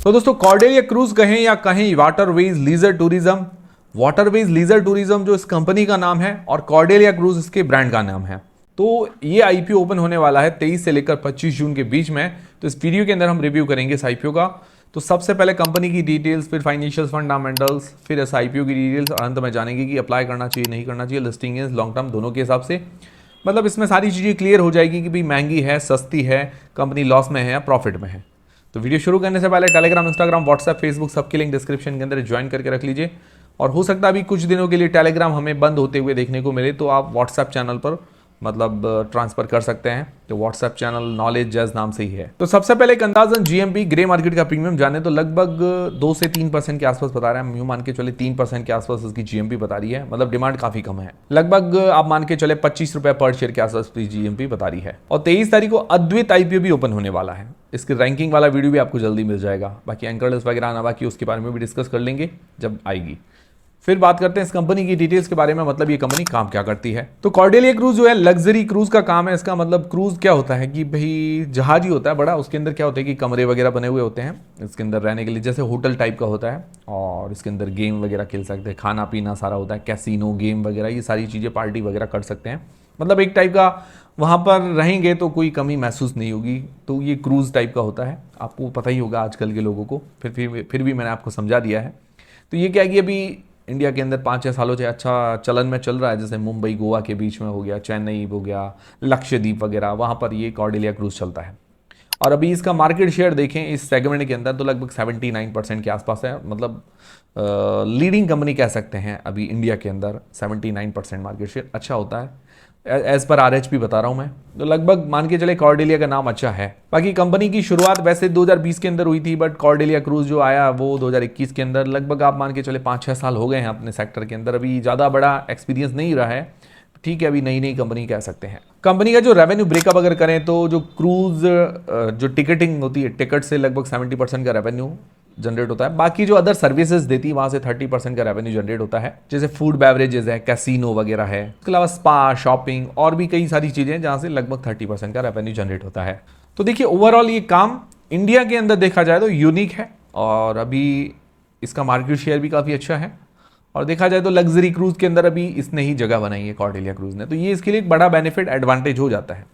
तो दोस्तों Cordelia cruise कहें या कहें waterways leisure tourism, waterways leisure tourism जो इस कंपनी का नाम है और कॉर्डेलिया क्रूज इसके ब्रांड का नाम है। तो ये आईपीओ ओपन होने वाला है 23 से लेकर 25 जून के बीच में। तो इस वीडियो के अंदर हम रिव्यू करेंगे इस आईपीओ का। तो सबसे पहले कंपनी की डिटेल्स, फिर फाइनेंशियल फंडामेंटल्स, फिर इस आईपीओ की डिटेल्स और अंत में जानेंगे कि अप्लाई करना चाहिए नहीं करना चाहिए, लिस्टिंग है लॉन्ग टर्म दोनों के हिसाब से। मतलब इसमें सारी चीज़ें क्लियर हो जाएगी कि भाई महंगी है, सस्ती है, कंपनी लॉस में है या प्रॉफिट में है। तो वीडियो शुरू करने से पहले टेलीग्राम, इंस्टाग्राम, व्हाट्सएप, फेसबुक सबकी लिंक डिस्क्रिप्शन के अंदर ज्वाइन करके रख लीजिए। और हो सकता है अभी कुछ दिनों के लिए टेलीग्राम हमें बंद होते हुए देखने को मिले तो आप व्हाट्सएप चैनल पर मतलब ट्रांसफर कर सकते हैं। तो व्हाट्सएप चैनल नॉलेज जैज नाम से ही है। तो सबसे पहले एक अंदाजन जीएमपी ग्रे मार्केट का प्रीमियम जाने तो लगभग 2 से 3% के आसपास बता रहा है। यूं मान के चले 3% के आसपास इसकी जीएमपी बता रही है। मतलब डिमांड काफी कम है। लगभग आप मान के चले 25 रुपए पर शेयर के आसपास जीएमपी बता रही है। और 23 तारीख को अद्वैत आईपीओ भी ओपन होने वाला है। इसकी रैंकिंग वाला वीडियो भी आपको जल्दी मिल जाएगा। बाकी एंकर लिस्ट वगैरह आना बाकी, उसके बारे में भी डिस्कस कर लेंगे जब आएगी। फिर बात करते हैं इस कंपनी की डिटेल्स के बारे में, मतलब ये कंपनी काम क्या करती है। तो कॉर्डेलिया क्रूज जो है लग्जरी क्रूज का काम है इसका। मतलब क्रूज क्या होता है कि भाई जहाज ही होता है बड़ा, उसके अंदर क्या होता है कि कमरे वगैरह बने हुए होते हैं इसके अंदर रहने के लिए, जैसे होटल टाइप का होता है। और इसके अंदर गेम वगैरह खेल सकते हैं, खाना पीना सारा होता है, कैसीनो गेम वगैरह ये सारी चीज़ें, पार्टी वगैरह कर सकते हैं। मतलब एक टाइप का वहाँ पर रहेंगे तो कोई कमी महसूस नहीं होगी। तो ये क्रूज टाइप का होता है, आपको पता ही होगा आजकल के लोगों को। फिर भी मैंने आपको समझा दिया है। तो ये क्या है कि अभी इंडिया के अंदर 5-6 सालों से अच्छा चलन में चल रहा है। जैसे मुंबई गोवा के बीच में हो गया, चेन्नई हो गया, लक्षद्वीप वगैरह, वहाँ पर ये कॉर्डेलिया क्रूज चलता है। और अभी इसका मार्केट शेयर देखें इस सेगमेंट के अंदर तो लगभग 79% के आसपास है। मतलब लीडिंग कंपनी कह सकते हैं अभी इंडिया के अंदर। 79% मार्केट शेयर अच्छा होता है एज पर आरएचपी बता रहा हूं मैं। तो लगभग मान के चले कॉर्डेलिया का नाम अच्छा है। बाकी कंपनी की शुरुआत वैसे 2020 के अंदर हुई थी, बट कॉर्डेलिया क्रूज जो आया वो 2021 के अंदर। लगभग आप मान के चले 5-6 साल हो गए हैं अपने सेक्टर के अंदर। अभी ज़्यादा बड़ा एक्सपीरियंस नहीं रहा है, ठीक है, अभी नई नई कंपनी कह सकते हैं। कंपनी का जो रेवेन्यू ब्रेकअप अगर करें तो जो क्रूज जो टिकटिंग होती है, टिकट से लगभग 70% का रेवेन्यू जनरेट होता है। बाकी जो अदर सर्विसेज देती है वहां से 30% का रेवेन्यू जनरेट होता है, जैसे फूड बेवरेजेस है, कैसीनो वगैरह है, उसके अलावा स्पा, शॉपिंग और भी कई सारी चीजें जहां से लगभग 30% का रेवेन्यू जनरेट होता है। तो देखिए ओवरऑल ये काम इंडिया के अंदर देखा जाए तो यूनिक है और अभी इसका मार्केट शेयर भी काफी अच्छा है। और देखा जाए तो लग्जरी क्रूज के अंदर अभी इसने ही जगह बनाई है कॉर्डेलिया क्रूज ने। तो ये इसके लिए एक बड़ा बेनिफिट एडवांटेज हो जाता है।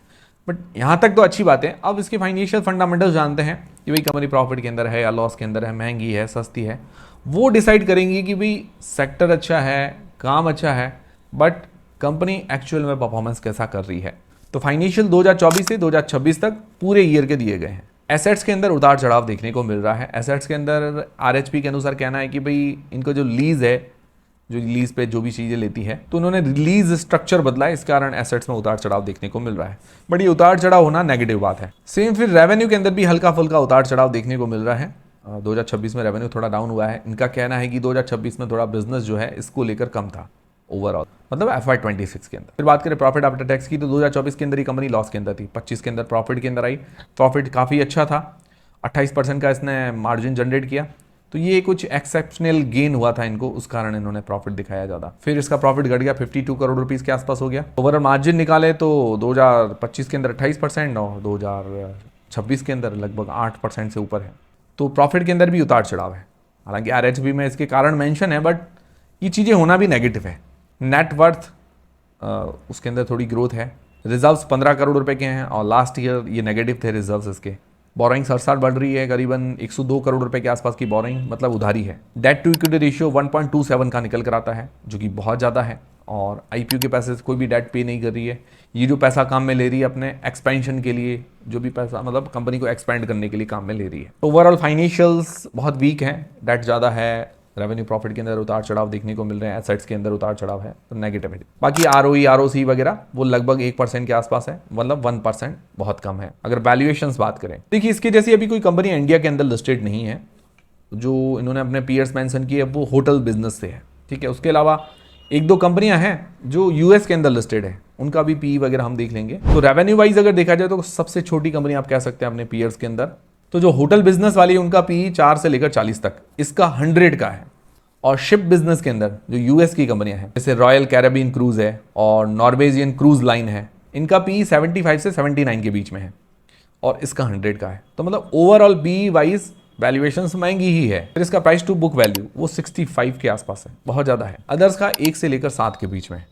बट यहाँ तक तो अच्छी बात है। अब इसके फाइनेंशियल फंडामेंटल्स जानते हैं कि भाई कंपनी प्रॉफिट के अंदर है या लॉस के अंदर है, महंगी है, सस्ती है। वो डिसाइड करेंगी कि भाई सेक्टर अच्छा है, काम अच्छा है, बट कंपनी एक्चुअल में परफॉर्मेंस कैसा कर रही है। तो फाइनेंशियल 2024 से 2026 तक पूरे ईयर के दिए गए हैं। एसेट्स के अंदर उतार चढ़ाव देखने को मिल रहा है। एसेट्स के अंदर आरएचपी के अनुसार कहना है कि भाई इनको जो लीज है, जो लीज पे जो भी चीज़ें लेती है, तो उन्होंने लीज स्ट्रक्चर बदला है, इस कारण एसेट्स में उतार चढ़ाव देखने को मिल रहा है। बट ये उतार चढ़ाव होना नेगेटिव बात है। सेम फिर रेवेन्यू के अंदर भी हल्का फुल्का उतार चढ़ाव देखने को मिल रहा है। 2026 में रेवेन्यू थोड़ा डाउन हुआ है। इनका कहना है कि 2026 में थोड़ा बिजनेस जो है इसको लेकर कम था ओवरऑल, मतलब FY26 के अंदर। फिर बात करें प्रॉफिट आफ्टर टैक्स की तो 2024 के अंदर ही कंपनी लॉस के अंदर थी, 25 के अंदर प्रॉफिट के अंदर आई। प्रॉफिट काफ़ी अच्छा था, 28% का इसने मार्जिन जनरेट किया। तो ये कुछ एक्सेप्शनल गेन हुआ था इनको, उस कारण इन्होंने प्रॉफिट दिखाया ज़्यादा। फिर इसका प्रॉफिट घट गया, 52 करोड़ रुपीस के आसपास हो गया। ओवरऑल मार्जिन निकाले तो 2025 के अंदर 28% और 2026 के अंदर लगभग 8% से ऊपर है। तो प्रॉफिट के अंदर भी उतार चढ़ाव है। हालांकि आरएचबी में इसके कारण मेंशन है, बट ये चीज़ें होना भी नेगेटिव है। नेट वर्थ उसके अंदर थोड़ी ग्रोथ है। रिजर्व्स 15 करोड़ रुपए के हैं और लास्ट ईयर ये नेगेटिव थे रिजर्व्स इसके। बोरिंग हर साल बढ़ रही है, करीबन 102 करोड़ रुपए के आसपास की बोरिंग, मतलब उधारी है। डेट टू इक्विटी रेशियो 1.27 का निकल कर आता है, जो कि बहुत ज़्यादा है। और आईपीओ के पैसे से कोई भी डेट पे नहीं कर रही है। ये जो पैसा काम में ले रही है अपने एक्सपेंशन के लिए, जो भी पैसा मतलब कंपनी को एक्सपेंड करने के लिए काम में ले रही है। ओवरऑल फाइनेंशियल्स बहुत वीक हैं, डेट ज़्यादा है, रेवेन्यू प्रॉफिट के अंदर उतार चढ़ाव देखने को मिल रहे हैं, एसेट्स के अंदर उतार चढ़ाव है, तो नेगेटिव है। बाकी आरओई, आरओसी वगैरह वो लगभग 1% के आसपास है, मतलब 1% बहुत कम है। अगर वैल्यूएशंस बात करें, देखिए इसकी जैसी अभी कोई कंपनी इंडिया के अंदर लिस्टेड नहीं है। जो इन्होंने अपने पीयर्स मेंशन किए वो होटल बिजनेस से है, ठीक है। उसके अलावा 1-2 कंपनियां हैं जो यूएस के अंदर लिस्टेड है, उनका भी पी वगैरह हम देख लेंगे। तो रेवेन्यू वाइज अगर देखा जाए तो सबसे छोटी कंपनी आप कह सकते हैं अपने पीयर्स के अंदर। तो जो होटल बिजनेस वाली है उनका पी 4 से लेकर 40 तक, इसका 100 का है। और शिप बिजनेस के अंदर जो यूएस की कंपनियां हैं, जैसे रॉयल कैरेबियन क्रूज है और नॉर्वेजियन क्रूज लाइन है, इनका पी 75 से 79 के बीच में है और इसका 100 का है। तो मतलब ओवरऑल बी वाइज वैल्यूएशंस महंगी ही है। फिर इसका प्राइस टू बुक वैल्यू वो 65 के आसपास है, बहुत ज़्यादा है। अदर्स का 1 से लेकर 7 के बीच में,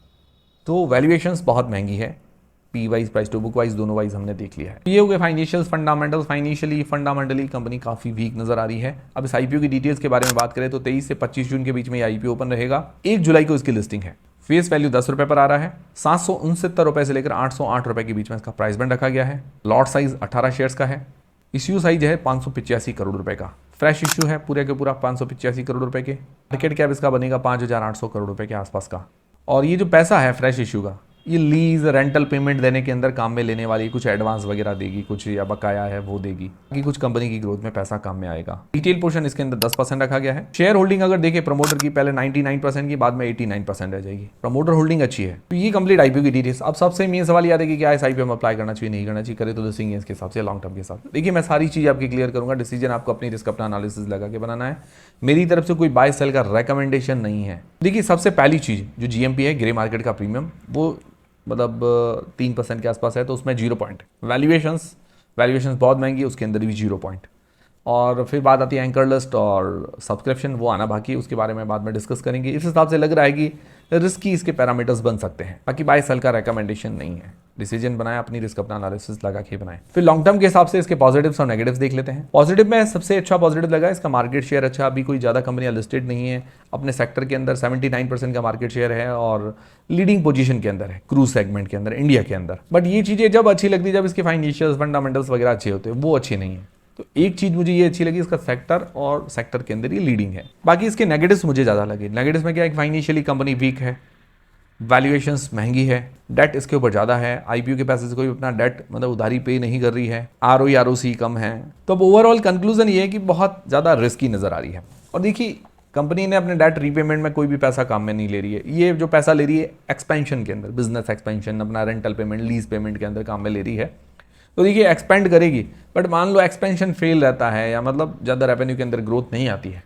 तो वैल्यूएशंस बहुत महंगी है। P wise, price to book wise, दोनों वाइज हमने देख लिया है। ये हो गए फाइनेंशियल फंडामेंटल्स। फंडामेंटली कंपनी काफी वीक नजर आ रही है। अब इस आईपीओ की डिटेल्स के बारे में बात करें तो 23 से 25 जून के बीच में ये आईपीओ ओपन रहेगा। 1 जुलाई को इसकी लिस्टिंग है। फेस वैल्यू 10 रुपए पर आ रहा है। 769 रुपए से लेकर 808 रुपए के बीच में इसका प्राइस बैंड रखा गया है। लॉट साइज 18 शेयर्स का है। इश्यू साइज है 585 करोड़ रुपए का। फ्रेश इश्यू है पूरे के पूरा 585 करोड़ रुपए के। मार्केट कैप इसका बनेगा 5800 करोड़ रुपए के आसपास का। और ये जो पैसा है फ्रेश इश्यू का, ये लीज रेंटल पेमेंट देने के अंदर काम में लेने वाली, कुछ एडवांस वगैरह देगी, कुछ या बकाया है वो देगी, कि कुछ कंपनी की ग्रोथ में पैसा काम में आएगा। रिटेल पोर्शन इसके अंदर 10% रखा गया है। शेयर होल्डिंग अगर देखें प्रमोटर की, पहले 99% की, बाद में 89% रह जाएगी। प्रमोटर होल्डिंग अच्छी है। तो ये कंप्लीट आईपीओ की डिटेल्स। अब सबसे मेन सवाल याद है कि क्या इस आईपीओ में अप्लाई करना चाहिए, नहीं करना चाहिए, करे तो लिस्टिंग है इसके हिसाब से, लॉन्ग टर्म के हिसाब से। देखिए मैं सारी चीज आपकी क्लियर करूंगा। डिसीजन आपको अपनी रिस्क, अपना एनालिसिस लगा के बनाना है। मेरी तरफ से कोई बाय सेल का रेकमेंडेशन नहीं है। देखिए सबसे पहली चीज जो जीएमपी है, ग्रे मार्केट का प्रीमियम, वो मतलब 3% के आसपास है, तो उसमें 0 पॉइंट। वैल्यूएशंस बहुत महंगी है, उसके अंदर भी 0 पॉइंट। और फिर बात आती है एंकर लिस्ट और सब्सक्रिप्शन, वो आना बाकी है, उसके बारे में बाद में डिस्कस करेंगे। इस हिसाब से लग रहा है कि रिस्की इसके पैरामीटर्स बन सकते हैं। बाकी बाय सेल का रेकमेंडेशन नहीं है। डिसीजन बनाए, अपनी रिस्क अपना एनालिसिस लगा के बनाए। फिर लॉन्ग टर्म के हिसाब से इसके पॉजिटिव्स और नेगेटिव्स देख लेते हैं। पॉजिटिव में सबसे अच्छा पॉजिटिव लगा इसका मार्केट शेयर अच्छा। अभी कोई ज़्यादा कंपनियां लिस्टेड नहीं है। अपने सेक्टर के अंदर 79% का मार्केट शेयर है और लीडिंग पोजीशन के अंदर है क्रूज सेगमेंट के अंदर, इंडिया के अंदर। बट ये चीज़ें जब अच्छी लगती है जब इसके फाइनेंशियल फंडामेंटल्स वगैरह अच्छे होते हैं, वो अच्छे नहीं है। तो एक चीज मुझे ये अच्छी लगी, इसका सेक्टर और सेक्टर के अंदर ये लीडिंग है। बाकी इसके नेगेटिव्स मुझे ज़्यादा लगे। नेगेटिव्स में क्या है, फाइनेंशियली कंपनी वीक है, वैल्यूएशंस महंगी है, डेट इसके ऊपर ज़्यादा है। आईपीओ के पैसे से कोई अपना डेट मतलब उधारी पे नहीं कर रही है, आरओई आरओसी कम है। तो अब ओवरऑल कंक्लूजन ये है कि बहुत ज़्यादा रिस्की नज़र आ रही है। और देखिए कंपनी ने अपने डेट रीपेमेंट में कोई भी पैसा काम में नहीं ले रही है। ये जो पैसा ले रही है एक्सपेंशन के अंदर, बिजनेस एक्सपेंशन, अपना रेंटल पेमेंट, लीज पेमेंट के अंदर काम में ले रही है। तो देखिए एक्सपेंड करेगी, बट मान लो एक्सपेंशन फेल रहता है या मतलब ज़्यादा रेवेन्यू के अंदर ग्रोथ नहीं आती है,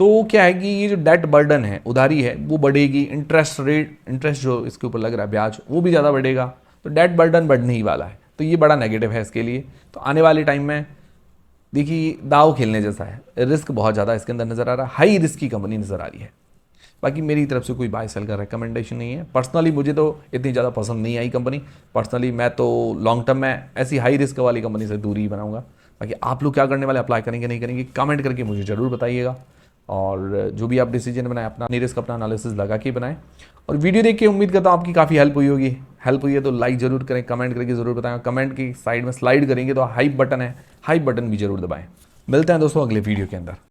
तो क्या है कि ये जो डेट बर्डन है, उधारी है, वो बढ़ेगी। इंटरेस्ट जो इसके ऊपर लग रहा है ब्याज, वो भी ज़्यादा बढ़ेगा। तो डेट बर्डन बढ़ने ही वाला है। तो ये बड़ा नेगेटिव है इसके लिए। तो आने वाले टाइम में देखिए दाव खेलने जैसा है, रिस्क बहुत ज़्यादा इसके अंदर नज़र आ रहा है। हाई रिस्क की कंपनी नज़र आ रही है। बाकी मेरी तरफ से कोई बाय सेल का रिकमेंडेशन नहीं है। पर्सनली मुझे तो इतनी ज़्यादा पसंद नहीं आई कंपनी। पर्सनली मैं तो लॉन्ग टर्म में ऐसी हाई रिस्क वाली कंपनी से दूरी बनाऊंगा। बाकी आप लोग क्या करने वाले, अप्लाई करेंगे नहीं करेंगे, कमेंट करके मुझे ज़रूर बताइएगा। और जो भी आप डिसीजन बनाए, अपना रिस्क अपना एनालिसिस लगा के बनाएं। और वीडियो देख के उम्मीद करता हूँ आपकी काफ़ी हेल्प हुई होगी। हेल्प हुई है तो लाइक ज़रूर करें, कमेंट करके ज़रूर बताएं। कमेंट की साइड में स्लाइड करेंगे तो हाइप बटन है, हाइप बटन भी ज़रूर दबाएं। मिलते हैं दोस्तों अगले वीडियो के अंदर।